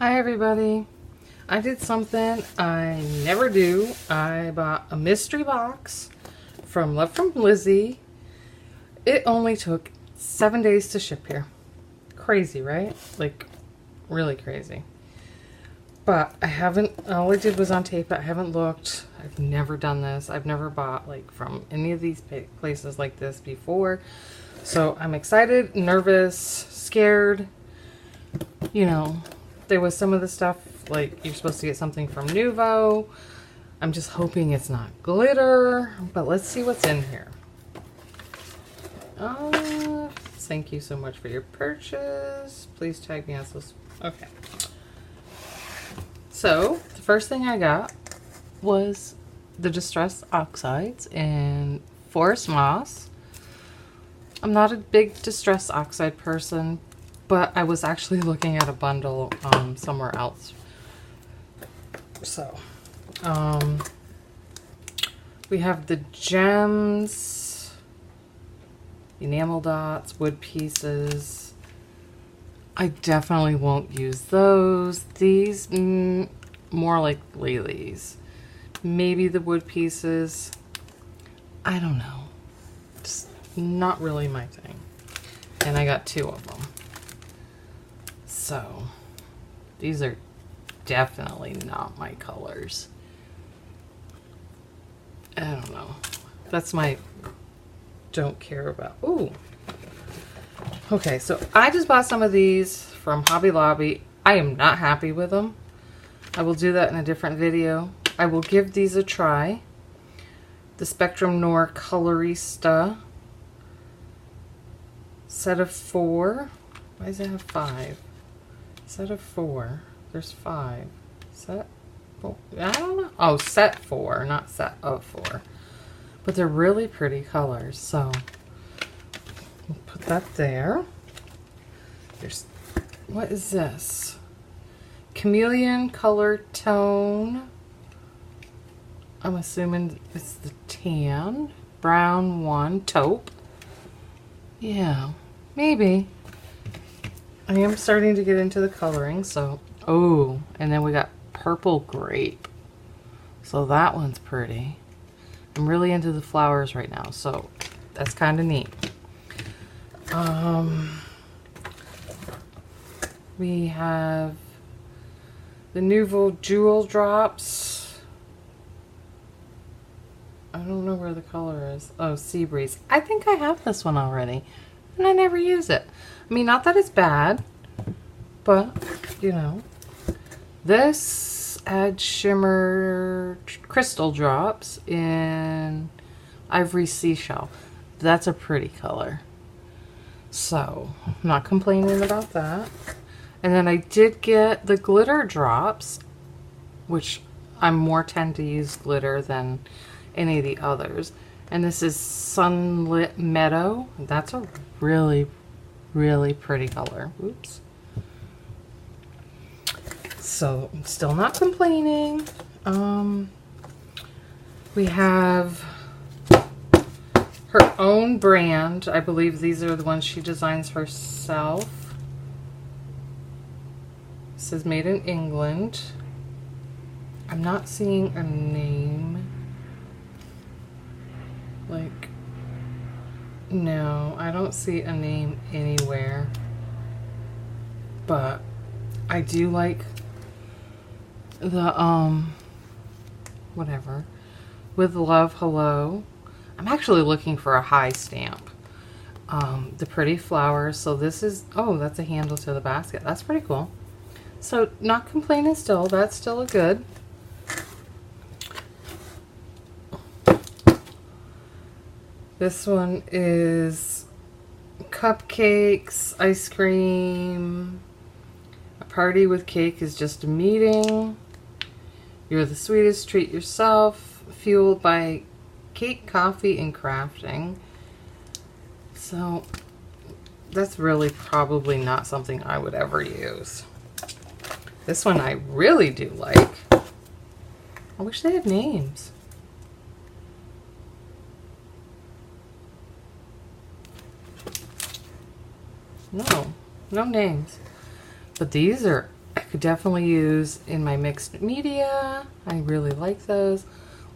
Hi everybody. I did something I never do. I bought a mystery box from Lizi. It only took 7 days to ship here. Crazy, right? Like, really crazy. But I haven't, all I did was untape it. I haven't looked. I've never done this. I've never bought like from any of these places like this before. So I'm excited, nervous, scared. You know, there was some of the stuff, like you're supposed to get something from Nuvo. I'm just hoping it's not glitter, but let's see what's in here. Thank you so much for your purchase. Please tag me on this. Okay. So, the first thing I got was the Distress Oxides in Forest Moss. I'm not a big Distress Oxide person, but I was actually looking at a bundle somewhere else. So, we have the gems, enamel dots, wood pieces. I definitely won't use those. These, more like Lily's. Maybe the wood pieces. I don't know. Just not really my thing. And I got 2 of them. So, these are definitely not my colors. I don't know. That's my don't care about. Ooh. Okay, so I just bought some of these from Hobby Lobby. I am not happy with them. I will do that in a different video. I will give these a try. The Spectrum Noir Colorista. Set of 4. Why does it have 5? Set of 4. There's 5. Set 4. I don't know. Oh, set 4, not set of 4. But they're really pretty colors, so we'll put that there. There's, what is this? Chameleon color tone. I'm assuming it's the tan. Brown 1, taupe. Yeah, maybe. I am starting to get into the coloring, so, oh, and then we got purple grape. So that one's pretty. I'm really into the flowers right now, so that's kind of neat. We have the Nuvo Jewel Drops. I don't know where the color is. Oh, Sea Breeze. I think I have this one already, and I never use it. I mean, not that it's bad, but, you know. This adds Shimmer Crystal Drops in Ivory Seashell. That's a pretty color. So, I'm not complaining about that. And then I did get the Glitter Drops, which I more tend to use glitter than any of the others. And this is Sunlit Meadow. That's a really, really pretty color. Oops. So, I'm still not complaining. We have her own brand. I believe these are the ones she designs herself. This is made in England. I'm not seeing a name. Like, no, I don't see a name anywhere. But I do like the, whatever. With Love, Hello. I'm actually looking for a high stamp. The Pretty Flowers. So this is, oh, that's a handle to the basket. That's pretty cool. So, not complaining still. That's still a good. This one is cupcakes, ice cream. A party with cake is just a meeting. You're the sweetest, treat yourself. Fueled by cake, coffee, and crafting. So, that's really probably not something I would ever use. This one I really do like. I wish they had names. No names. But these are could definitely use in my mixed media. I really like those.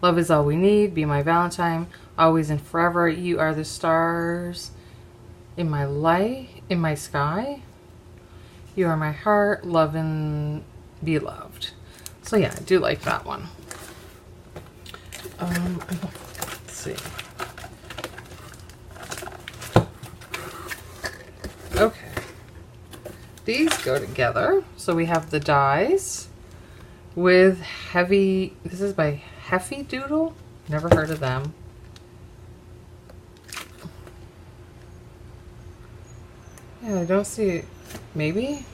Love is all we need. Be my Valentine. Always and forever. You are the stars in my light, in my sky. You are my heart. Love and be loved. So yeah, I do like that one. Let's see. Okay. These go together. So we have the dies with heavy, this is by Heffy Doodle. Never heard of them. Yeah, I don't see it. Maybe?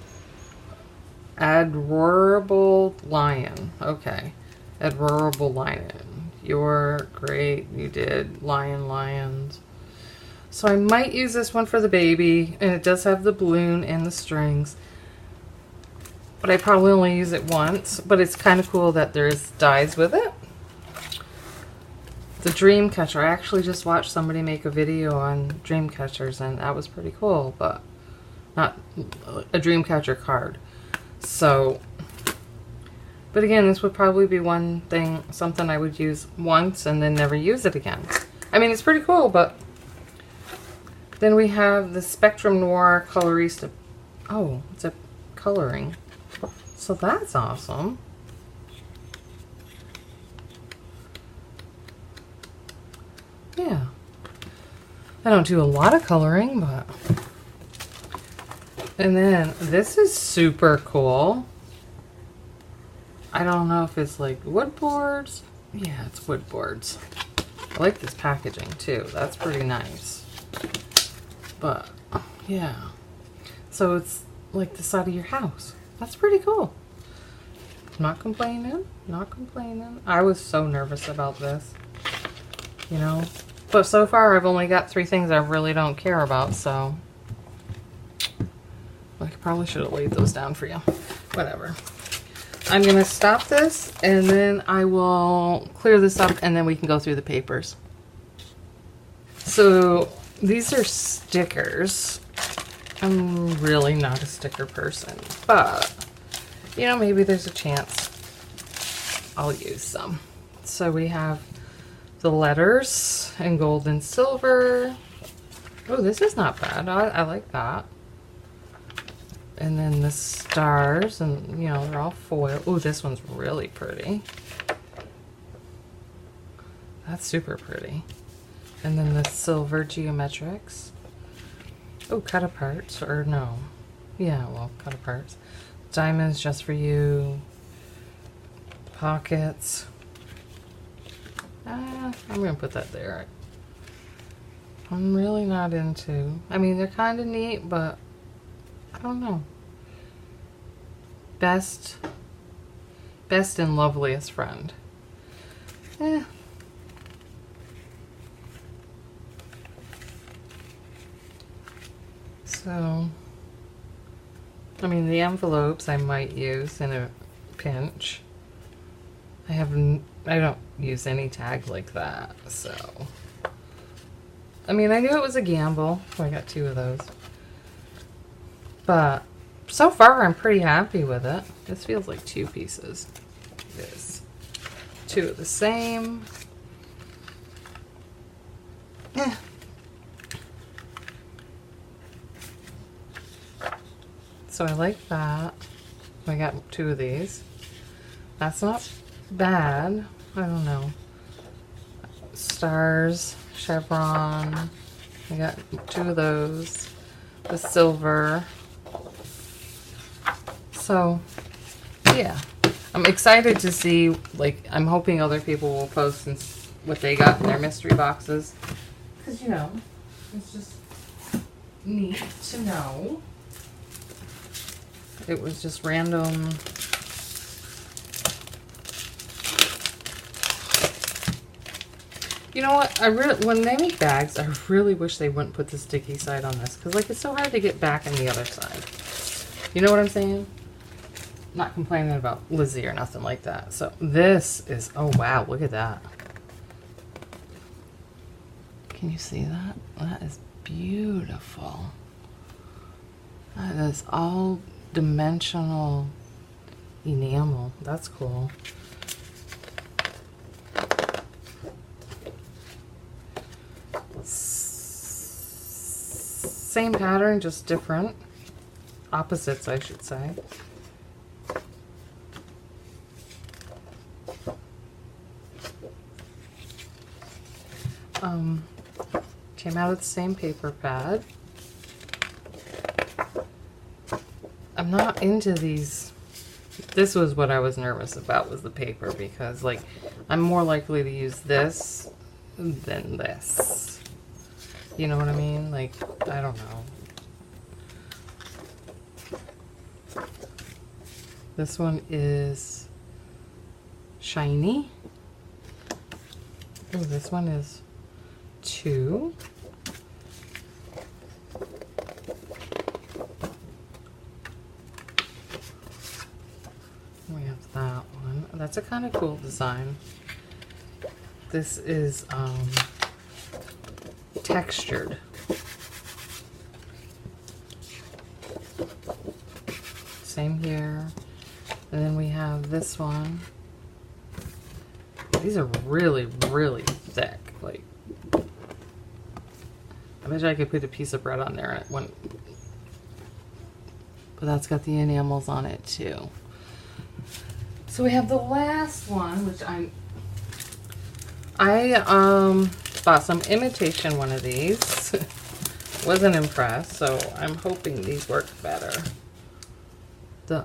Adorable Lion. Okay. Adorable Lion. You're great. You did lions. So I might use this one for the baby, and it does have the balloon and the strings. But I probably only use it once, but it's kind of cool that there's dies with it. The dream catcher. I actually just watched somebody make a video on dream catchers, and that was pretty cool, but not a dream catcher card. So, but again, this would probably be one thing, something I would use once and then never use it again. I mean, it's pretty cool, but then we have the Spectrum Noir Colorista. Oh, it's a coloring. So that's awesome. Yeah. I don't do a lot of coloring, but... And then this is super cool. I don't know if it's like wood boards. Yeah, it's wood boards. I like this packaging too. That's pretty nice. But yeah. So it's like the side of your house. That's pretty cool. Not complaining. Not complaining. I was so nervous about this. You know. But so far I've only got 3 things I really don't care about, so I probably should have laid those down for you. Whatever. I'm going to stop this and then I will clear this up and then we can go through the papers. So these are stickers. I'm really not a sticker person, but you know, maybe there's a chance I'll use some. So we have the letters in gold and silver. Oh, this is not bad. I like that. And then the stars, and you know, they're all foil. Oh, this one's really pretty. That's super pretty. And then the silver geometrics. Oh, cut aparts, or no. Yeah, well, cut aparts. Diamonds just for you. Pockets. I'm gonna put that there. I'm really not into, I mean, they're kind of neat, but I don't know. Best and loveliest friend. So, I mean, the envelopes I might use in a pinch. I don't use any tag like that, so. I mean, I knew it was a gamble, so I got 2 of those. But so far, I'm pretty happy with it. This feels like 2 pieces. It is. 2 of the same. Yeah. So I like that. I got 2 of these. That's not bad. I don't know. Stars, chevron. I got 2 of those. The silver. So, yeah. I'm excited to see, like, I'm hoping other people will post what they got in their mystery boxes. Because, you know, it's just neat to know. It was just random. You know what? When they make bags, I really wish they wouldn't put the sticky side on this, because like it's so hard to get back on the other side. You know what I'm saying? Not complaining about Lizi or nothing like that. So this is, oh wow, look at that. Can you see that? That is beautiful. That is all dimensional enamel. That's cool. Same pattern, just different. Opposites, I should say. Came out of the same paper pad. I'm not into these. This was what I was nervous about, was the paper, because like I'm more likely to use this than this. You know what I mean? Like, I don't know. This one is shiny. Oh, this one is 2. We have that one. That's a kind of cool design. This is textured. Same here. And then we have this one. These are really, really thick. Like, I bet I could put a piece of bread on there at one. But that's got the enamels on it too. So we have the last one, which I bought some imitation one of these. Wasn't impressed, so I'm hoping these work better. The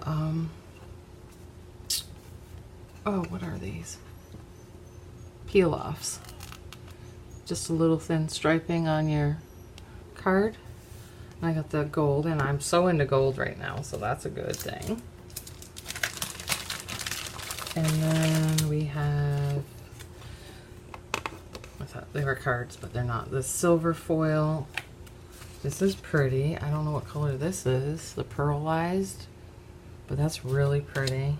oh, what are these? Peel-offs. Just a little thin striping on your card. And I got the gold, and I'm so into gold right now, so that's a good thing. And then we have, I thought they were cards, but they're not. The silver foil. This is pretty. I don't know what color this is. The pearlized, but that's really pretty.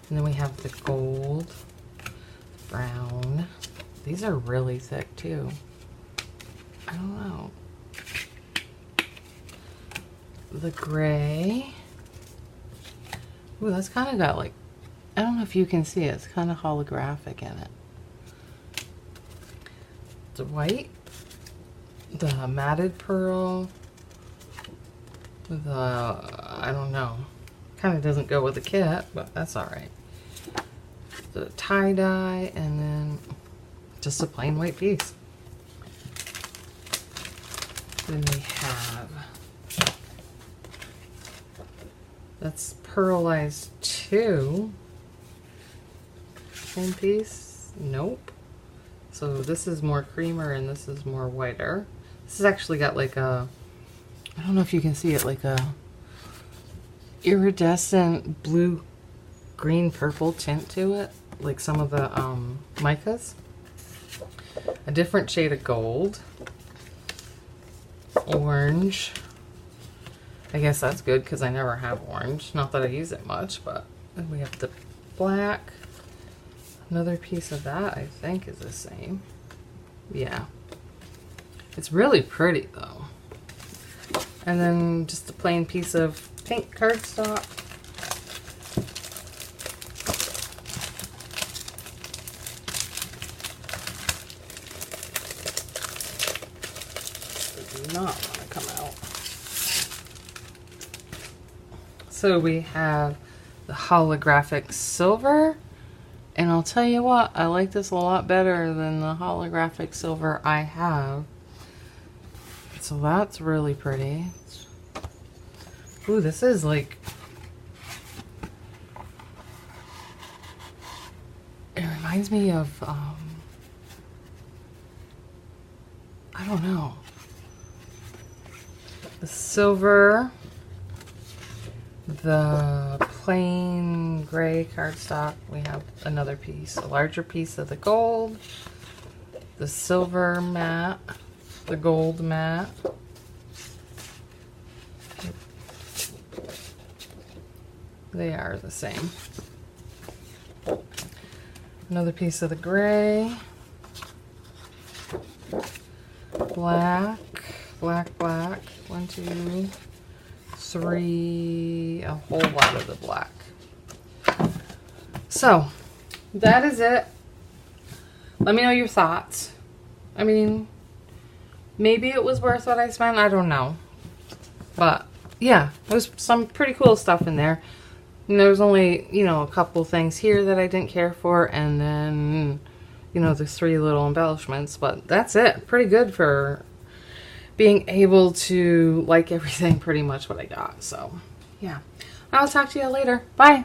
And then we have the gold, brown. These are really thick too. I don't know. The gray. Ooh, that's kind of got like, I don't know if you can see it. It's kind of holographic in it. The white. The matted pearl. The, I don't know. Kind of doesn't go with the kit, but that's alright. The tie-dye, and then just a plain white piece. Then we have, that's pearlized too. Same piece? Nope. So this is more creamer and this is more whiter. This has actually got like a, I don't know if you can see it, like a iridescent blue, green, purple tint to it. Like some of the micas. A different shade of gold. Orange. I guess that's good because I never have orange. Not that I use it much, but then we have the black. Another piece of that I think is the same. Yeah. It's really pretty though. And then just a plain piece of pink cardstock. Does not want to come out. So we have the holographic silver. And I'll tell you what, I like this a lot better than the holographic silver I have. So that's really pretty. Ooh, this is like, it reminds me of, I don't know. The silver, the plain gray cardstock. We have another piece, a larger piece of the gold, the silver matte, the gold matte. They are the same. Another piece of the gray, black, black, black. 1, 2, 3, a whole lot of the black. So, that is it. Let me know your thoughts. I mean, maybe it was worth what I spent. I don't know. But, yeah, there's some pretty cool stuff in there. And there's only, you know, a couple things here that I didn't care for. And then, you know, the 3 little embellishments. But that's it. Pretty good for being able to like everything pretty much what I got. So, yeah. I'll talk to you later. Bye.